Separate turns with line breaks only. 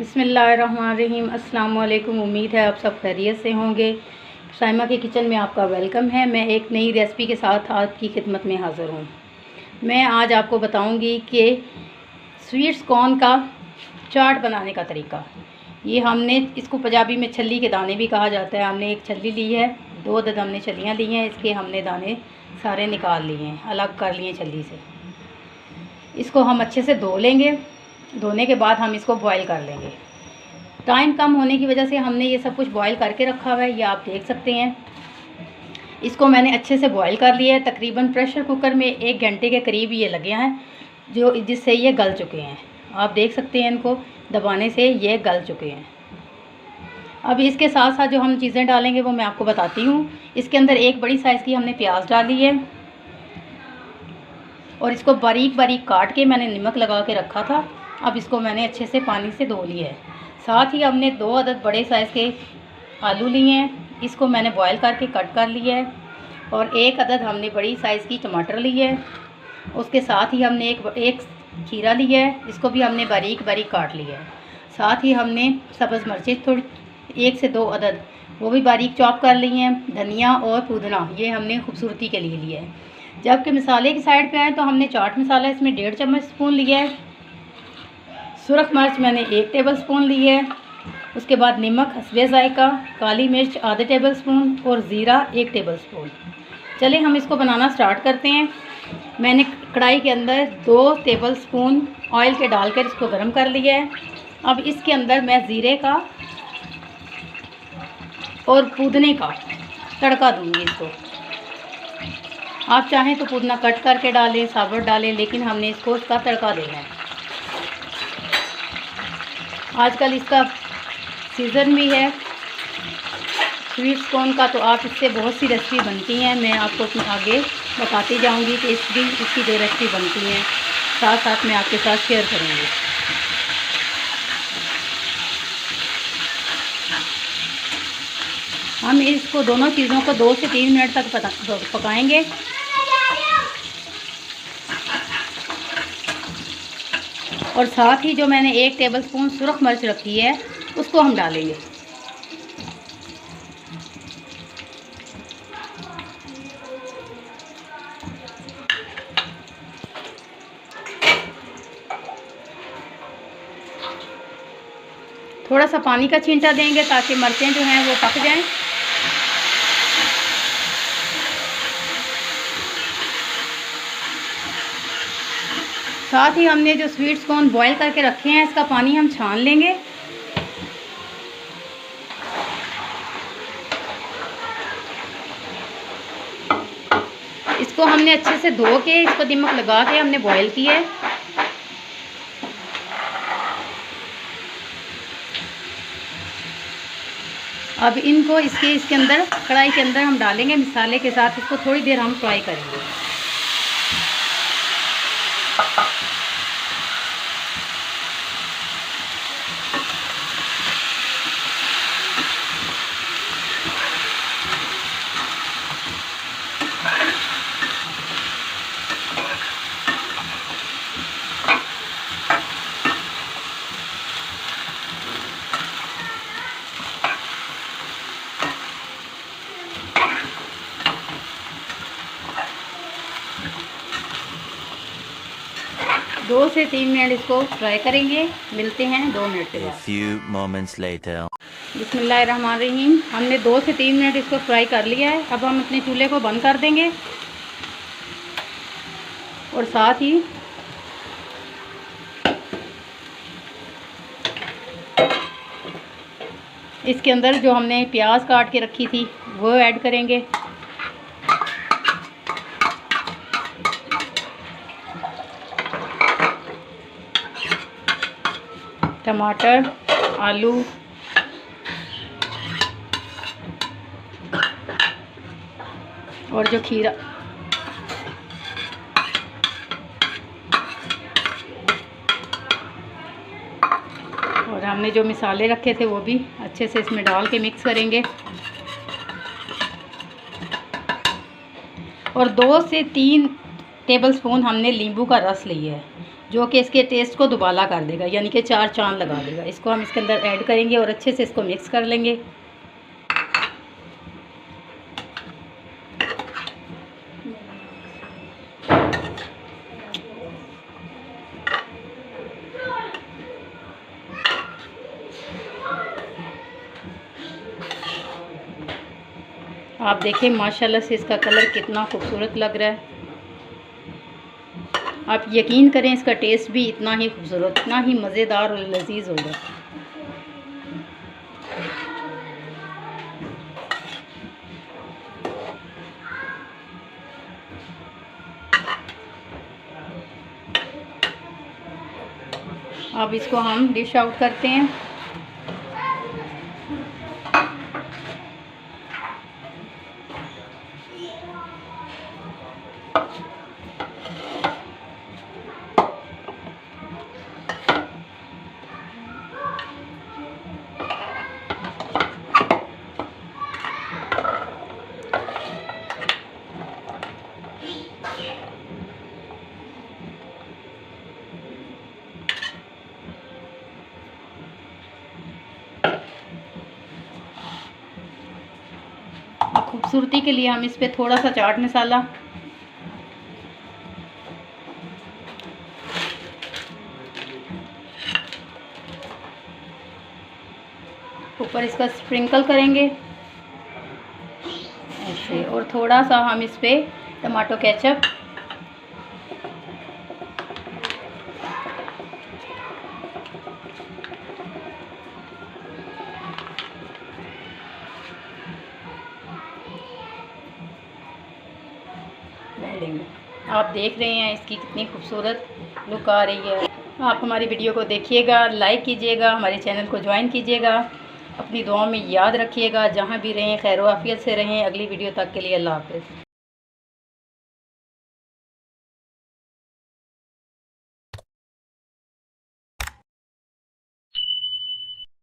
बिस्मिल्लाहिर्रहमानिर्रहीम। अस्सलाम वालेकुम। उम्मीद है आप सब खैरियत से होंगे। साइमा के किचन में आपका वेलकम है। मैं एक नई रेसिपी के साथ आपकी खिदमत में हाज़िर हूँ। मैं आज आपको बताऊँगी कि स्वीट्स कॉर्न का चाट बनाने का तरीका। ये हमने इसको पंजाबी में छल्ली के दाने भी कहा जाता है। हमने एक छल्ली ली है, 2 अदद हमने छल्लियाँ ली हैं। इसके हमने दाने सारे निकाल लिए हैं, अलग कर लिए छल्ली से। इसको हम अच्छे से धो लेंगे। धोने के बाद हम इसको बॉईल कर लेंगे। टाइम कम होने की वजह से हमने ये सब कुछ बॉईल करके रखा हुआ है, ये आप देख सकते हैं। इसको मैंने अच्छे से बॉईल कर लिया है। तकरीबन प्रेशर कुकर में 1 घंटे के करीब ये लगे हैं, जिससे ये गल चुके हैं। आप देख सकते हैं, इनको दबाने से ये गल चुके हैं। अब इसके साथ साथ जो हम चीज़ें डालेंगे वो मैं आपको बताती हूँ। इसके अंदर एक बड़ी साइज़ की हमने प्याज डाली है और इसको बारीक बारीक काट के मैंने नमक लगा के रखा था। अब इसको मैंने अच्छे से पानी से धो लिया है। साथ ही हमने 2 अदद बड़े साइज़ के आलू लिए हैं, इसको मैंने बॉईल करके कट कर लिया है। और 1 अदद हमने बड़ी साइज़ की टमाटर ली है। उसके साथ ही हमने एक खीरा लिया है, इसको भी हमने बारीक बारीक काट लिया है। साथ ही हमने सब्ज़ मिर्चें थोड़ी 1 से 2 अदद वो भी बारीक चॉप कर ली हैं। धनिया और पुदीना ये हमने खूबसूरती के लिए लिया है। जबकि मसाले की साइड पे आए तो हमने चाट मसाला इसमें 1.5 चम्मच स्पून लिया है। सुरख मिर्च मैंने 1 टेबल स्पून ली है। उसके बाद नमक हस्बे ज़ायका, काली मिर्च आधे टेबल स्पून और ज़ीरा 1 टेबल स्पून। चलिए हम इसको बनाना स्टार्ट करते हैं। मैंने कढ़ाई के अंदर 2 टेबल स्पून ऑयल के डालकर इसको गर्म कर लिया है। अब इसके अंदर मैं ज़ीरे का और पुदीने का तड़का दूँगी इसको। आप चाहें तो पुदीना कट करके डालें, साबुत डालें, लेकिन हमने इसको इसका तड़का देना है। आजकल इसका सीज़न भी है स्वीट्स कॉर्न का, तो आप इससे बहुत सी रेसिपी बनती हैं। मैं आपको आगे बताती जाऊंगी कि इसकी जो रेसिपी बनती हैं, साथ साथ मैं आपके साथ शेयर करूंगी। हम इसको दोनों चीज़ों को 2 से 3 मिनट तक पकाएंगे। और साथ ही जो मैंने 1 टेबल स्पून सुरख मिर्च रखी है उसको हम डालेंगे। थोड़ा सा पानी का छींटा देंगे ताकि मिर्चें जो हैं वो पक जाएं। साथ ही हमने जो स्वीट्स कॉर्न बॉईल करके रखे हैं इसका पानी हम छान लेंगे। इसको हमने अच्छे से धो के इसको नमक लगा के हमने बॉईल किया है। अब इनको इसके अंदर कढ़ाई के अंदर हम डालेंगे मसाले के साथ। इसको थोड़ी देर हम फ्राई करेंगे। दो से 3 मिनट इसको फ्राई करेंगे। मिलते हैं 2 मिनट के बाद। बिस्मिल्लाहिर्रहमानिर्रहीम। हमने 2 से 3 मिनट इसको फ्राई कर लिया है। अब हम अपने चूल्हे को बंद कर देंगे और साथ ही इसके अंदर जो हमने प्याज काट के रखी थी वो ऐड करेंगे। टमाटर, आलू और जो खीरा और हमने जो मसाले रखे थे वो भी अच्छे से इसमें डाल के मिक्स करेंगे। और 2 से 3 टेबलस्पून हमने नींबू का रस लिया है, जो कि इसके टेस्ट को दुबाला कर देगा, यानी कि 4 चांद लगा देगा। इसको हम इसके अंदर ऐड करेंगे और अच्छे से इसको मिक्स कर लेंगे। आप देखिए माशाल्लाह से इसका कलर कितना खूबसूरत लग रहा है। आप यकीन करें इसका टेस्ट भी इतना ही खूबसूरत, इतना ही मज़ेदार और लजीज होगा। अब इसको हम डिश आउट करते हैं। खूबसूरती के लिए हम इस पे थोड़ा सा चाट मसाला, ऊपर इसका स्प्रिंकल करेंगे ऐसे, और थोड़ा सा हम इस पे टमाटो केचप, डालेंगे। आप देख रहे हैं इसकी कितनी खूबसूरत लुक आ रही है। आप हमारी वीडियो को देखिएगा, लाइक कीजिएगा, हमारे चैनल को ज्वाइन कीजिएगा। अपनी दुआओं में याद रखिएगा। जहाँ भी रहें खैर आफियत से रहें। अगली वीडियो तक के लिए अल्लाह हाफ़िज़।